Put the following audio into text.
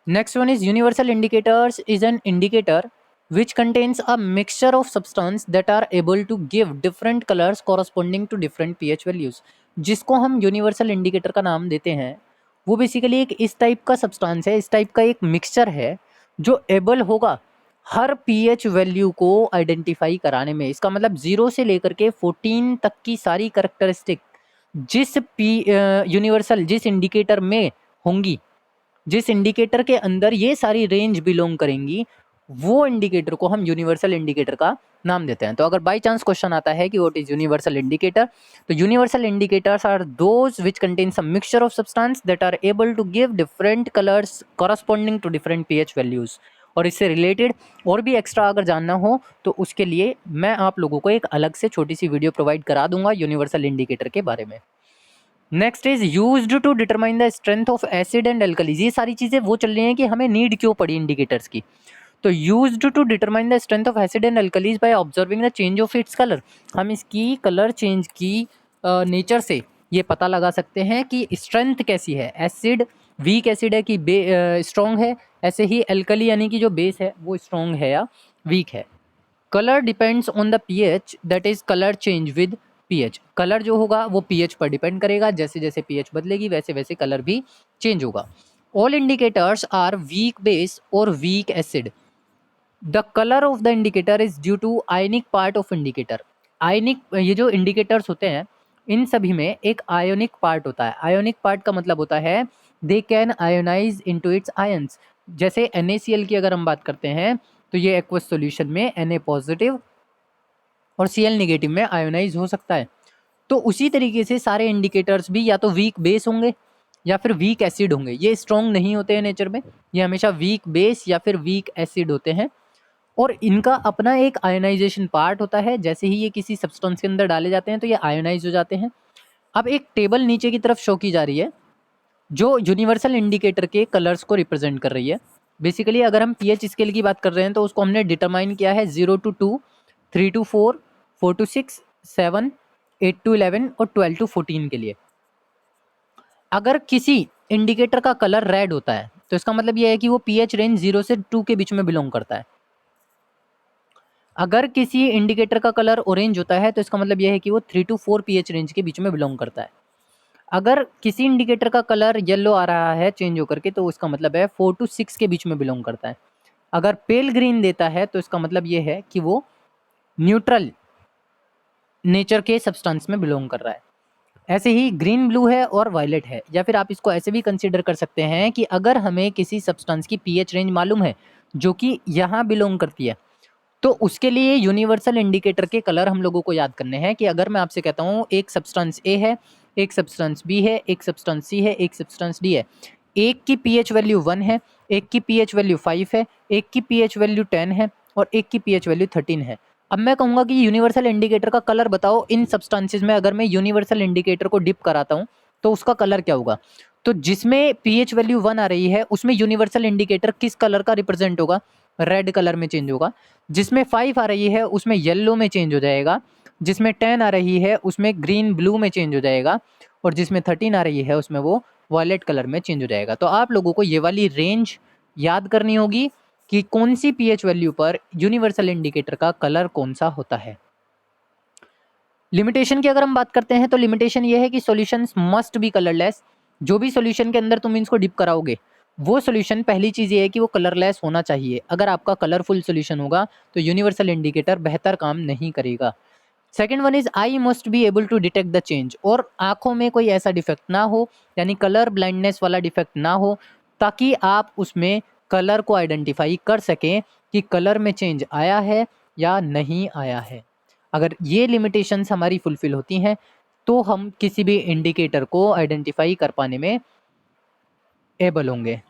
Next one is universal indicators is an indicator which contains a mixture of substance that are able to give different colors corresponding to different pH values. जिसको हम universal indicator का नाम देते हैं वो basically एक इस type का सब्सटेंस है, इस टाइप का एक मिक्सचर है जो एबल होगा हर पीएच वैल्यू को आइडेंटिफाई कराने में। इसका मतलब 0 से लेकर के 14 तक की सारी कैरेक्टरिस्टिक जिस यूनिवर्सल जिस इंडिकेटर में होंगी, जिस इंडिकेटर के अंदर ये सारी रेंज बिलोंग करेंगी, वो इंडिकेटर को हम यूनिवर्सल इंडिकेटर का नाम देते हैं। तो अगर बाय चांस क्वेश्चन आता है कि व्हाट इज यूनिवर्सल इंडिकेटर, तो universal indicators are those which contain some mixture of substance that are able to give different colours corresponding to different pH values. और इससे रिलेटेड और भी एक्स्ट्रा अगर जानना हो तो उसके लिए मैं आप लोगों को एक अलग से छोटी सी वीडियो प्रोवाइड करा दूंगा यूनिवर्सल इंडिकेटर के बारे में। Next is used to determine the strength of acid and alkalis. ये सारी चीज़ें वो चल रही हैं कि हमें नीड क्यों पड़ी इंडिकेटर्स की। तो used to determine the strength of acid and alkalis by observing the change of its colour. हम इसकी कलर चेंज की नेचर से ये पता लगा सकते हैं कि स्ट्रेंथ कैसी है। एसिड वीक एसिड है कि स्ट्रॉन्ग है, ऐसे ही एल्कली यानी कि जो बेस है वो स्ट्रॉन्ग है या वीक है। Colour depends on the pH, that is colour change with pH. Colour जो होगा वो पीएच पर डिपेंड करेगा, जैसे जैसे पीएच बदलेगी वैसे वैसे कलर भी चेंज होगा। All indicators are weak base और weak acid. The colour of the indicator is due to ionic part of indicator. Ionic, ये जो इंडिकेटर्स होते हैं इन सभी में एक आयोनिक पार्ट होता है। आयोनिक पार्ट का मतलब होता है they can ionise into its ions. जैसे NaCl की अगर हम बात करते हैं तो ये एक्वस सॉल्यूशन में Na पॉजिटिव और Cl नेगेटिव में आयोनाइज हो सकता है। तो उसी तरीके से सारे इंडिकेटर्स भी या तो वीक बेस होंगे या फिर वीक एसिड होंगे। ये स्ट्रॉन्ग नहीं होते हैं नेचर में, ये हमेशा वीक बेस या फिर वीक एसिड होते हैं और इनका अपना एक आयोनाइजेशन पार्ट होता है। जैसे ही ये किसी सब्सटेंस के अंदर डाले जाते हैं तो ये आयोनाइज हो जाते हैं। अब एक टेबल नीचे की तरफ शो की जा रही है जो यूनिवर्सल इंडिकेटर के कलर्स को रिप्रेजेंट कर रही है। बेसिकली अगर हम पीएच स्केल की बात कर रहे हैं तो उसको हमने डिटरमाइन किया है 0 to 2, 3 to 4, 4 to 6, 7, 8 to 11 और 12 to 14 के लिए। अगर किसी इंडिकेटर का कलर रेड होता है तो इसका मतलब यह है कि वो पीएच रेंज 0 से 2 के बीच में बिलोंग करता है। अगर किसी इंडिकेटर का कलर ऑरेंज होता है तो इसका मतलब यह है कि वो 3 to 4 पीएच रेंज के बीच में बिलोंग करता है। अगर किसी इंडिकेटर का कलर येलो आ रहा है चेंज होकर के तो उसका मतलब है 4 to 6 के बीच में बिलोंग करता है। अगर पेल ग्रीन देता है तो इसका मतलब ये है कि वो न्यूट्रल नेचर के सब्सटेंस में बिलोंग कर रहा है। ऐसे ही ग्रीन ब्लू है और वायलेट है। या फिर आप इसको ऐसे भी कंसीडर कर सकते हैं कि अगर हमें किसी सब्सटेंस की पीएच रेंज मालूम है जो कि यहाँ बिलोंग करती है तो उसके लिए यूनिवर्सल इंडिकेटर के कलर हम लोगों को याद करने हैं। कि अगर मैं आपसे कहता हूँ एक सब्सटेंस ए है, एक सब्सटेंस बी है, एक सब्सटेंस सी है, एक सब्सटेंस डी है, एक की पीएच वैल्यू 1 है, एक की पीएच वैल्यू 5 है, एक की पीएच वैल्यू 10 है और एक की पीएच वैल्यू 13 है। अब मैं कहूँगा कि यूनिवर्सल इंडिकेटर का कलर बताओ इन सब्सटेंसेज में। अगर मैं यूनिवर्सल इंडिकेटर को डिप कराता हूँ तो उसका कलर क्या होगा। तो जिसमें पीएच वैल्यू 1 आ रही है उसमें यूनिवर्सल इंडिकेटर किस कलर का रिप्रेजेंट होगा, रेड कलर में चेंज होगा। जिसमें 5 आ रही है उसमें येलो में चेंज हो जाएगा, जिसमें 10 आ रही है उसमें ग्रीन ब्लू में चेंज हो जाएगा और जिसमें 13 आ रही है उसमें वो वॉयलेट कलर में चेंज हो जाएगा। तो आप लोगों को ये वाली रेंज याद करनी होगी कि कौन सी पीएच वैल्यू पर यूनिवर्सल इंडिकेटर का कलर कौन सा होता है। लिमिटेशन की अगर हम बात करते हैं तो लिमिटेशन ये है कि सॉल्यूशंस मस्ट बी कलरलेस। जो भी सॉल्यूशन के अंदर तुम इसको डिप कराओगे वो सॉल्यूशन, पहली चीज़ ये है कि वो कलरलेस होना चाहिए। अगर आपका कलरफुल सॉल्यूशन होगा तो यूनिवर्सल इंडिकेटर बेहतर काम नहीं करेगा। Second one is I must be able to detect the change. और आंखों में कोई ऐसा डिफेक्ट ना हो, यानी कलर ब्लाइंडनेस वाला डिफेक्ट ना हो, ताकि आप उसमें कलर को आइडेंटिफाई कर सकें कि कलर में चेंज आया है या नहीं आया है। अगर ये लिमिटेशंस हमारी फुलफिल होती हैं तो हम किसी भी इंडिकेटर को आइडेंटिफाई कर पाने में एबल होंगे।